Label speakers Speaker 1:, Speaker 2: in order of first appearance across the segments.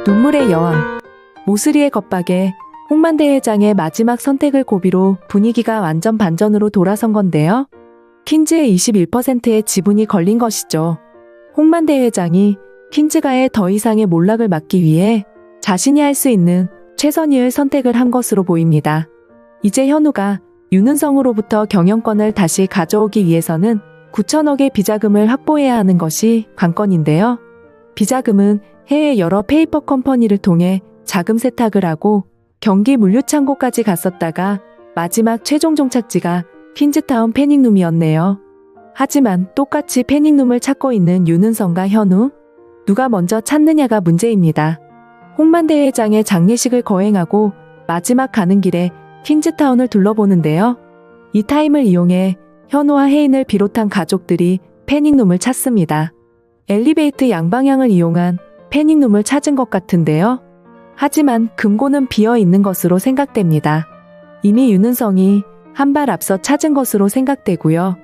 Speaker 1: 눈물의 여왕. 모슬이의 겁박에 홍만대 회장의 마지막 선택을 고비로 분위기가 완전 반전으로 돌아선 건데요. 퀸즈의 21%의 지분이 걸린 것이죠. 홍만대 회장이 퀸즈가의 더 이상의 몰락을 막기 위해 자신이 할 수 있는 최선의의 선택을 한 것으로 보입니다. 이제 현우가 윤은성으로부터 경영권을 다시 가져오기 위해서는 9천억의 비자금을 확보해야 하는 것이 관건인데요. 비자금은 해외 여러 페이퍼 컴퍼니를 통해 자금 세탁을 하고 경기 물류창고까지 갔었다가 마지막 최종 종착지가 퀸즈타운 패닉룸이었네요. 하지만 똑같이 패닉룸을 찾고 있는 윤은성과 현우, 누가 먼저 찾느냐가 문제입니다. 홍만대 회장의 장례식을 거행하고 마지막 가는 길에 퀸즈타운을 둘러보는데요. 이 타임을 이용해 현우와 혜인을 비롯한 가족들이 패닉룸을 찾습니다. 엘리베이터 양방향을 이용한 패닉룸을 찾은 것 같은데요. 하지만 금고는 비어 있는 것으로 생각됩니다. 이미 윤은성이 한 발 앞서 찾은 것으로 생각되고요.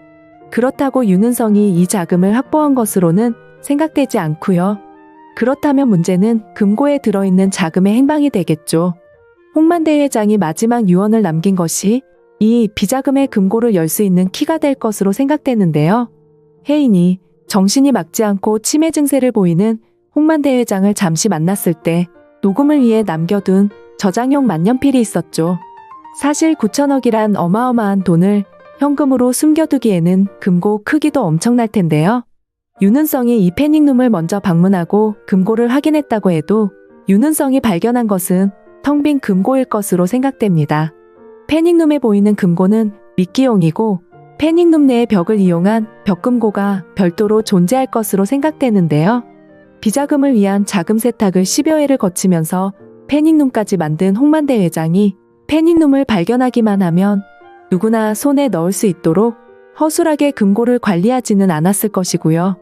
Speaker 1: 그렇다고 윤은성이 이 자금을 확보한 것으로는 생각되지 않고요. 그렇다면 문제는 금고에 들어있는 자금의 행방이 되겠죠. 홍만대 회장이 마지막 유언을 남긴 것이 이 비자금의 금고를 열 수 있는 키가 될 것으로 생각되는데요. 혜인이 정신이 막지 않고 치매 증세를 보이는 홍만대 회장을 잠시 만났을 때 녹음을 위해 남겨둔 저장용 만년필이 있었죠. 사실 9천억이란 어마어마한 돈을 현금으로 숨겨두기에는 금고 크기도 엄청날 텐데요. 윤은성이 이 패닉룸을 먼저 방문하고 금고를 확인했다고 해도 윤은성이 발견한 것은 텅 빈 금고일 것으로 생각됩니다. 패닉룸에 보이는 금고는 미끼용이고 패닉룸 내의 벽을 이용한 벽금고가 별도로 존재할 것으로 생각되는데요. 비자금을 위한 자금 세탁을 10여 회를 거치면서 패닉룸까지 만든 홍만대 회장이 패닉룸을 발견하기만 하면 누구나 손에 넣을 수 있도록 허술하게 금고를 관리하지는 않았을 것이고요.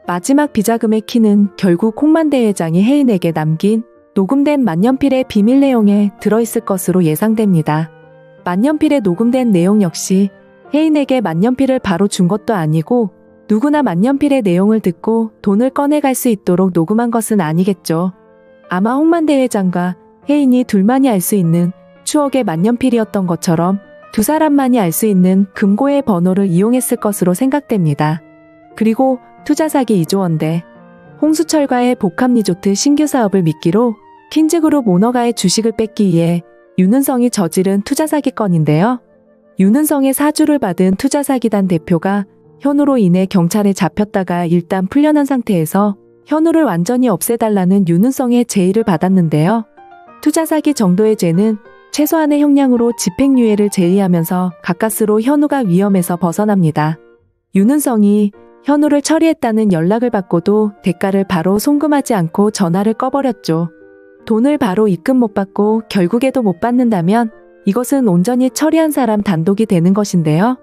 Speaker 1: 마지막 비자금의 키는 결국 홍만대 회장이 혜인에게 남긴 녹음된 만년필의 비밀 내용에 들어있을 것으로 예상됩니다. 만년필에 녹음된 내용 역시 혜인에게 만년필을 바로 준 것도 아니고 누구나 만년필의 내용을 듣고 돈을 꺼내갈 수 있도록 녹음한 것은 아니겠죠. 아마 홍만대 회장과 혜인이 둘만이 알 수 있는 추억의 만년필이었던 것처럼 두 사람만이 알 수 있는 금고의 번호를 이용했을 것으로 생각됩니다. 그리고 투자 사기 2조 원대, 홍수철과의 복합 리조트 신규 사업을 미끼로 퀸즈그룹 오너가의 주식을 뺏기 위해 윤은성이 저지른 투자 사기건인데요. 윤은성의 사주를 받은 투자 사기단 대표가 현우로 인해 경찰에 잡혔다가 일단 풀려난 상태에서 현우를 완전히 없애달라는 윤은성의 제의를 받았는데요. 투자 사기 정도의 죄는 최소한의 형량으로 집행유예를 제의하면서 가까스로 현우가 위험에서 벗어납니다. 윤은성이 현우를 처리했다는 연락을 받고도 대가를 바로 송금하지 않고 전화를 꺼버렸죠. 돈을 바로 입금 못 받고 결국에도 못 받는다면 이것은 온전히 처리한 사람 단독이 되는 것인데요.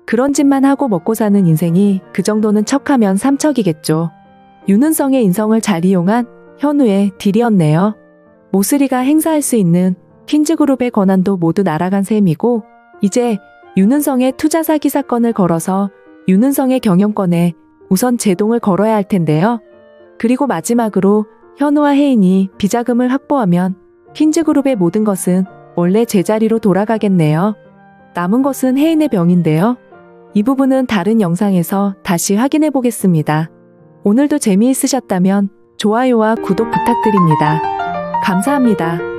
Speaker 1: 그런 짓만 하고 먹고 사는 인생이 그 정도는 척하면 삼척이겠죠. 윤은성의 인성을 잘 이용한 현우의 딜이었네요. 모슬이가 행사할 수 있는 퀸즈그룹의 권한도 모두 날아간 셈이고 이제 윤은성의 투자 사기 사건을 걸어서 윤은성의 경영권에 우선 제동을 걸어야 할 텐데요. 그리고 마지막으로 현우와 혜인이 비자금을 확보하면 퀸즈그룹의 모든 것은 원래 제자리로 돌아가겠네요. 남은 것은 혜인의 병인데요. 이 부분은 다른 영상에서 다시 확인해 보겠습니다. 오늘도 재미있으셨다면 좋아요와 구독 부탁드립니다. 감사합니다.